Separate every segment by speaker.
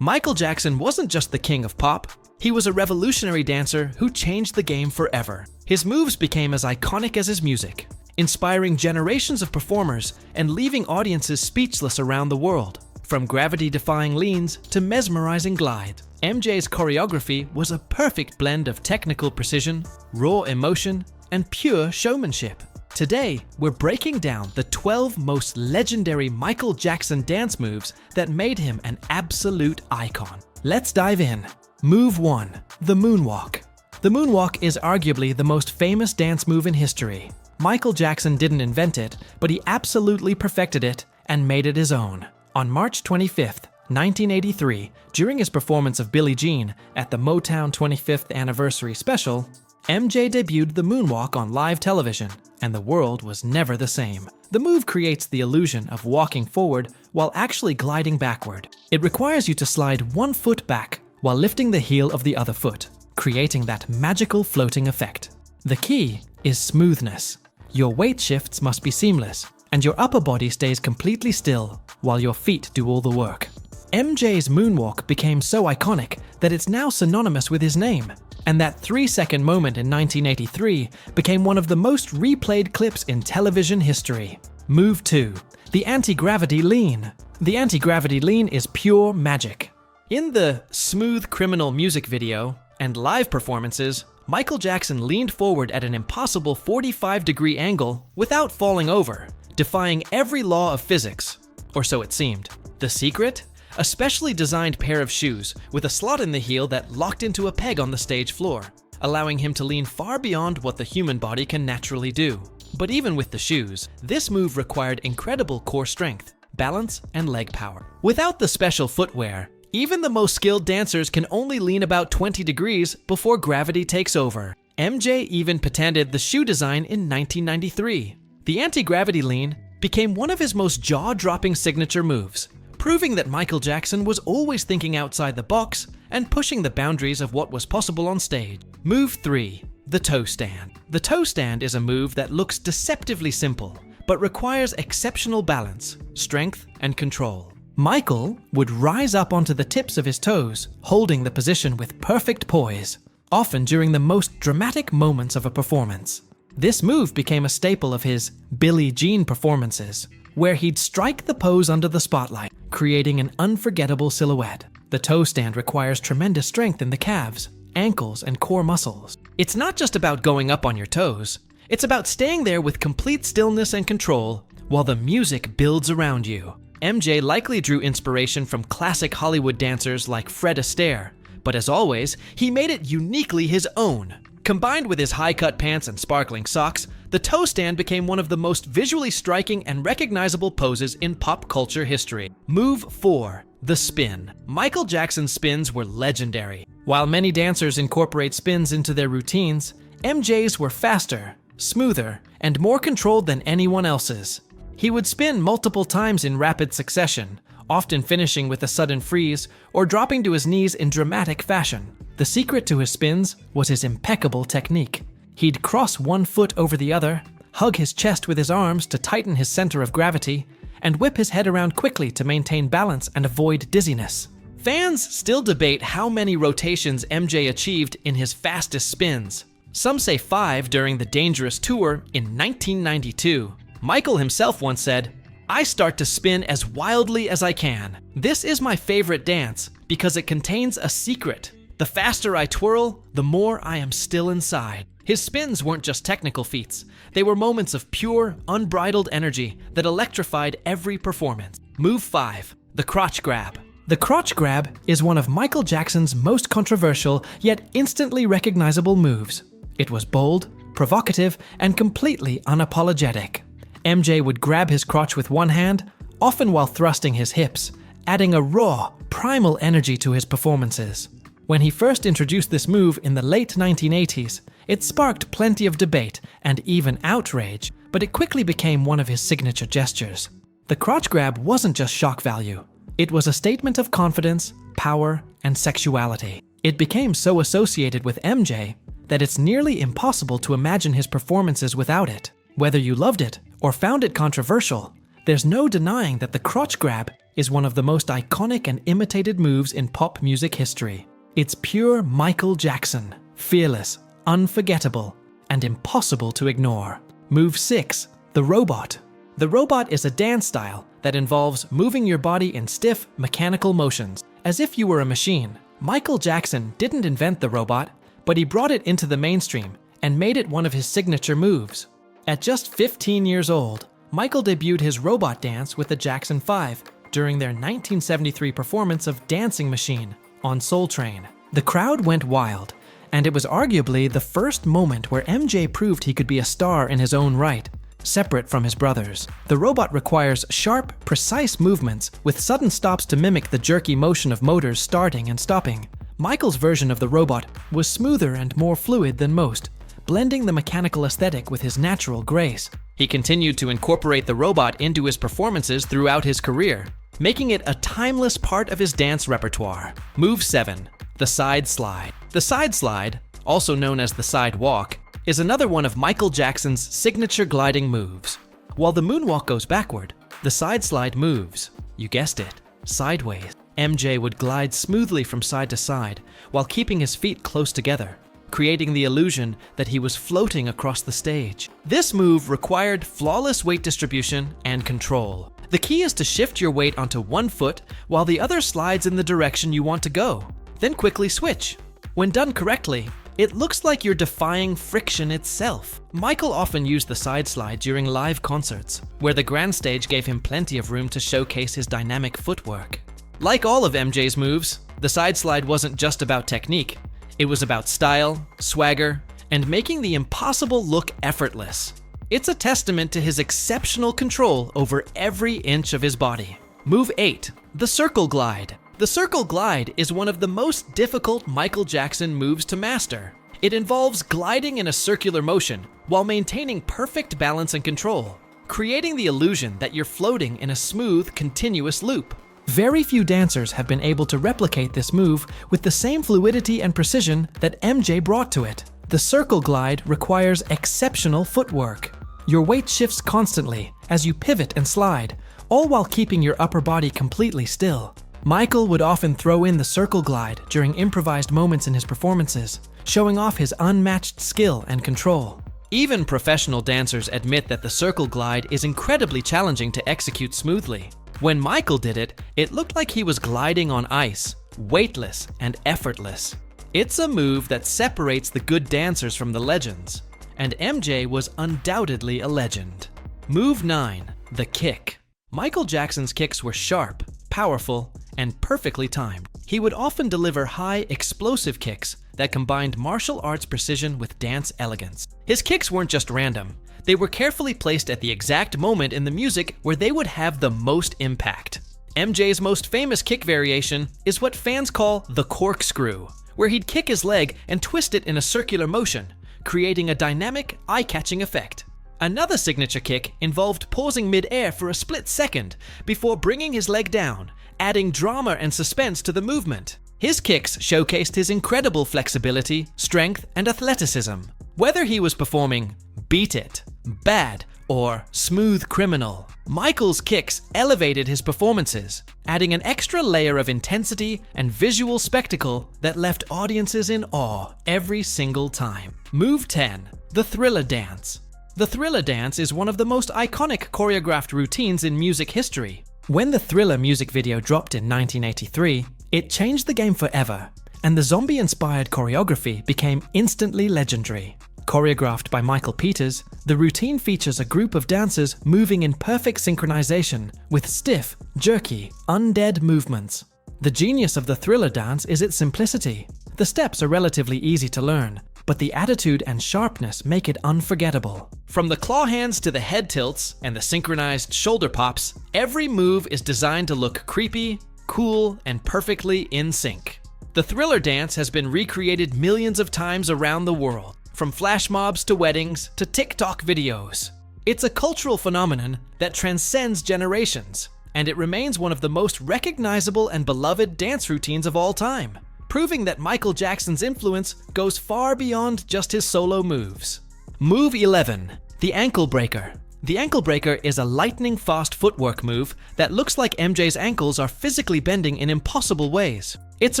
Speaker 1: Michael Jackson wasn't just the king of pop, he was a revolutionary dancer who changed the game forever. His moves became as iconic as his music, inspiring generations of performers and leaving audiences speechless around the world. From gravity-defying leans to mesmerizing glide, MJ's choreography was a perfect blend of technical precision, raw emotion, and pure showmanship. Today, we're breaking down the 12 most legendary Michael Jackson dance moves that made him an absolute icon. Let's dive in. Move 1. The Moonwalk. The Moonwalk is arguably the most famous dance move in history. Michael Jackson didn't invent it, but he absolutely perfected it and made it his own. On March 25th, 1983, during his performance of Billie Jean at the Motown 25th Anniversary Special, MJ debuted the moonwalk on live television, and the world was never the same. The move creates the illusion of walking forward while actually gliding backward. It requires you to slide one foot back while lifting the heel of the other foot, creating that magical floating effect. The key is smoothness. Your weight shifts must be seamless, and your upper body stays completely still while your feet do all the work. MJ's moonwalk became so iconic that it's now synonymous with his name, and that 3-second moment in 1983 became one of the most replayed clips in television history. Move 2. The Anti-Gravity Lean. The Anti-Gravity Lean is pure magic. In the Smooth Criminal music video and live performances, Michael Jackson leaned forward at an impossible 45-degree angle without falling over, defying every law of physics, or so it seemed. The secret? A specially designed pair of shoes with a slot in the heel that locked into a peg on the stage floor, allowing him to lean far beyond what the human body can naturally do. But even with the shoes, this move required incredible core strength, balance, and leg power. Without the special footwear, even the most skilled dancers can only lean about 20 degrees before gravity takes over. MJ even patented the shoe design in 1993. The anti-gravity lean became one of his most jaw-dropping signature moves, proving that Michael Jackson was always thinking outside the box and pushing the boundaries of what was possible on stage. Move 3. The toe stand. The toe stand is a move that looks deceptively simple, but requires exceptional balance, strength, and control. Michael would rise up onto the tips of his toes, holding the position with perfect poise, often during the most dramatic moments of a performance. This move became a staple of his Billie Jean performances, where he'd strike the pose under the spotlight, creating an unforgettable silhouette. The toe stand requires tremendous strength in the calves, ankles, and core muscles. It's not just about going up on your toes, it's about staying there with complete stillness and control while the music builds around you. MJ likely drew inspiration from classic Hollywood dancers like Fred Astaire, but as always, he made it uniquely his own. Combined with his high-cut pants and sparkling socks, the toe stand became one of the most visually striking and recognizable poses in pop culture history. Move 4. The spin. Michael Jackson's spins were legendary. While many dancers incorporate spins into their routines, MJ's were faster, smoother, and more controlled than anyone else's. He would spin multiple times in rapid succession, often finishing with a sudden freeze or dropping to his knees in dramatic fashion. The secret to his spins was his impeccable technique. He'd cross one foot over the other, hug his chest with his arms to tighten his center of gravity, and whip his head around quickly to maintain balance and avoid dizziness. Fans still debate how many rotations MJ achieved in his fastest spins. Some say 5 during the Dangerous Tour in 1992. Michael himself once said, "I start to spin as wildly as I can. This is my favorite dance because it contains a secret. The faster I twirl, the more I am still inside." His spins weren't just technical feats. They were moments of pure, unbridled energy that electrified every performance. Move 5. The Crotch Grab. The Crotch Grab is one of Michael Jackson's most controversial yet instantly recognizable moves. It was bold, provocative, and completely unapologetic. MJ would grab his crotch with one hand, often while thrusting his hips, adding a raw, primal energy to his performances. When he first introduced this move in the late 1980s, it sparked plenty of debate and even outrage, but it quickly became one of his signature gestures. The crotch grab wasn't just shock value. It was a statement of confidence, power, and sexuality. It became so associated with MJ that it's nearly impossible to imagine his performances without it. Whether you loved it or found it controversial, there's no denying that the crotch grab is one of the most iconic and imitated moves in pop music history. It's pure Michael Jackson, fearless, unforgettable, and impossible to ignore. Move 6, the robot. The robot is a dance style that involves moving your body in stiff, mechanical motions, as if you were a machine. Michael Jackson didn't invent the robot, but he brought it into the mainstream and made it one of his signature moves. At just 15 years old, Michael debuted his robot dance with the Jackson 5 during their 1973 performance of Dancing Machine on Soul Train. The crowd went wild, and it was arguably the first moment where MJ proved he could be a star in his own right, separate from his brothers. The robot requires sharp, precise movements with sudden stops to mimic the jerky motion of motors starting and stopping. Michael's version of the robot was smoother and more fluid than most, blending the mechanical aesthetic with his natural grace. He continued to incorporate the robot into his performances throughout his career, making it a timeless part of his dance repertoire. Move 7, the side slide. The side slide, also known as the side walk, is another one of Michael Jackson's signature gliding moves. While the moonwalk goes backward, the side slide moves, you guessed it, sideways. MJ would glide smoothly from side to side while keeping his feet close together, creating the illusion that he was floating across the stage. This move required flawless weight distribution and control. The key is to shift your weight onto one foot while the other slides in the direction you want to go, then quickly switch. When done correctly, it looks like you're defying friction itself. Michael often used the side slide during live concerts, where the grand stage gave him plenty of room to showcase his dynamic footwork. Like all of MJ's moves, the side slide wasn't just about technique. It was about style, swagger, and making the impossible look effortless. It's a testament to his exceptional control over every inch of his body. Move 8, the circle glide. The circle glide is one of the most difficult Michael Jackson moves to master. It involves gliding in a circular motion while maintaining perfect balance and control, creating the illusion that you're floating in a smooth, continuous loop. Very few dancers have been able to replicate this move with the same fluidity and precision that MJ brought to it. The circle glide requires exceptional footwork. Your weight shifts constantly as you pivot and slide, all while keeping your upper body completely still. Michael would often throw in the circle glide during improvised moments in his performances, showing off his unmatched skill and control. Even professional dancers admit that the circle glide is incredibly challenging to execute smoothly. When Michael did it, it looked like he was gliding on ice, weightless and effortless. It's a move that separates the good dancers from the legends, and MJ was undoubtedly a legend. Move 9, the kick. Michael Jackson's kicks were sharp, powerful, and perfectly timed. He would often deliver high, explosive kicks that combined martial arts precision with dance elegance. His kicks weren't just random. They were carefully placed at the exact moment in the music where they would have the most impact. MJ's most famous kick variation is what fans call the corkscrew, where he'd kick his leg and twist it in a circular motion, creating a dynamic, eye-catching effect. Another signature kick involved pausing mid-air for a split second before bringing his leg down, adding drama and suspense to the movement. His kicks showcased his incredible flexibility, strength, and athleticism. Whether he was performing Beat It, Bad, or Smooth Criminal, Michael's kicks elevated his performances, adding an extra layer of intensity and visual spectacle that left audiences in awe every single time. Move 10, the Thriller Dance. The Thriller Dance is one of the most iconic choreographed routines in music history. When the Thriller music video dropped in 1983, it changed the game forever, and the zombie-inspired choreography became instantly legendary. Choreographed by Michael Peters, the routine features a group of dancers moving in perfect synchronization with stiff, jerky, undead movements. The genius of the Thriller dance is its simplicity. The steps are relatively easy to learn, but the attitude and sharpness make it unforgettable. From the claw hands to the head tilts and the synchronized shoulder pops, every move is designed to look creepy, cool, and perfectly in sync. The Thriller dance has been recreated millions of times around the world, from flash mobs to weddings to TikTok videos. It's a cultural phenomenon that transcends generations, and it remains one of the most recognizable and beloved dance routines of all time, proving that Michael Jackson's influence goes far beyond just his solo moves. Move 11, the ankle breaker. The ankle breaker is a lightning-fast footwork move that looks like MJ's ankles are physically bending in impossible ways. It's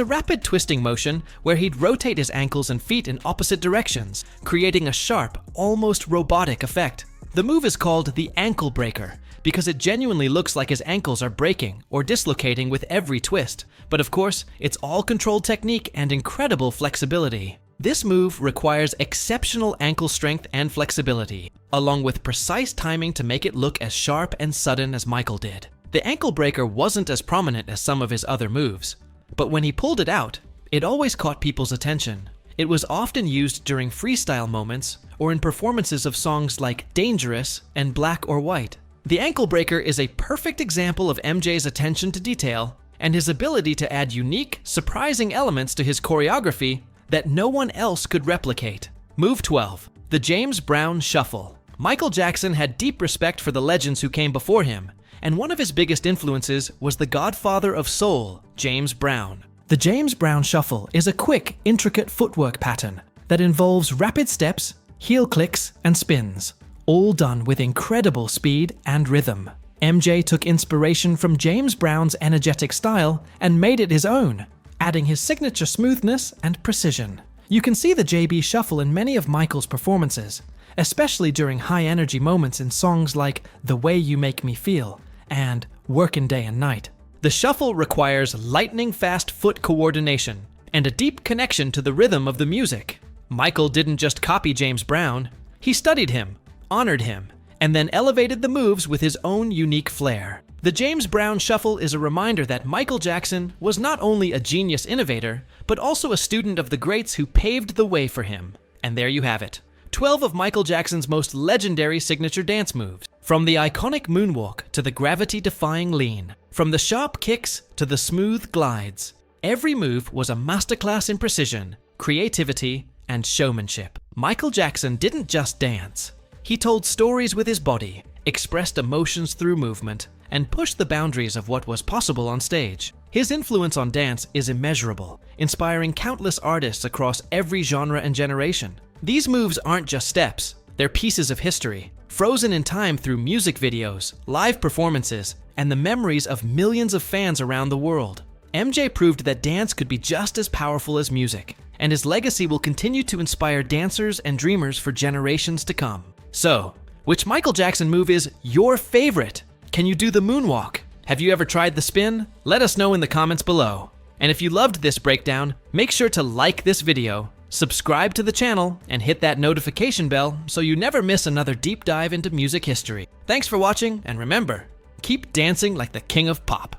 Speaker 1: a rapid twisting motion where he'd rotate his ankles and feet in opposite directions, creating a sharp, almost robotic effect. The move is called the ankle breaker because it genuinely looks like his ankles are breaking or dislocating with every twist. But of course, it's all controlled technique and incredible flexibility. This move requires exceptional ankle strength and flexibility, along with precise timing to make it look as sharp and sudden as Michael did. The ankle breaker wasn't as prominent as some of his other moves, but when he pulled it out, it always caught people's attention. It was often used during freestyle moments or in performances of songs like Dangerous and Black or White. The ankle breaker is a perfect example of MJ's attention to detail and his ability to add unique, surprising elements to his choreography that no one else could replicate. Move 12. The James Brown Shuffle. Michael Jackson had deep respect for the legends who came before him, and one of his biggest influences was the godfather of soul, James Brown. The James Brown Shuffle is a quick, intricate footwork pattern that involves rapid steps, heel clicks, and spins, all done with incredible speed and rhythm. MJ took inspiration from James Brown's energetic style and made it his own, adding his signature smoothness and precision. You can see the JB Shuffle in many of Michael's performances, especially during high-energy moments in songs like The Way You Make Me Feel and Workin' Day and Night. The shuffle requires lightning-fast foot coordination and a deep connection to the rhythm of the music. Michael didn't just copy James Brown, he studied him, honored him, and then elevated the moves with his own unique flair. The James Brown Shuffle is a reminder that Michael Jackson was not only a genius innovator, but also a student of the greats who paved the way for him. And there you have it, 12 of Michael Jackson's most legendary signature dance moves. From the iconic moonwalk to the gravity-defying lean, from the sharp kicks to the smooth glides, every move was a masterclass in precision, creativity, and showmanship. Michael Jackson didn't just dance. He told stories with his body, expressed emotions through movement, and pushed the boundaries of what was possible on stage. His influence on dance is immeasurable, inspiring countless artists across every genre and generation. These moves aren't just steps, they're pieces of history, frozen in time through music videos, live performances, and the memories of millions of fans around the world. MJ proved that dance could be just as powerful as music, and his legacy will continue to inspire dancers and dreamers for generations to come. So, which Michael Jackson move is your favorite? Can you do the moonwalk? Have you ever tried the spin? Let us know in the comments below. And if you loved this breakdown, make sure to like this video, subscribe to the channel, and hit that notification bell so you never miss another deep dive into music history. Thanks for watching, and remember, keep dancing like the king of pop.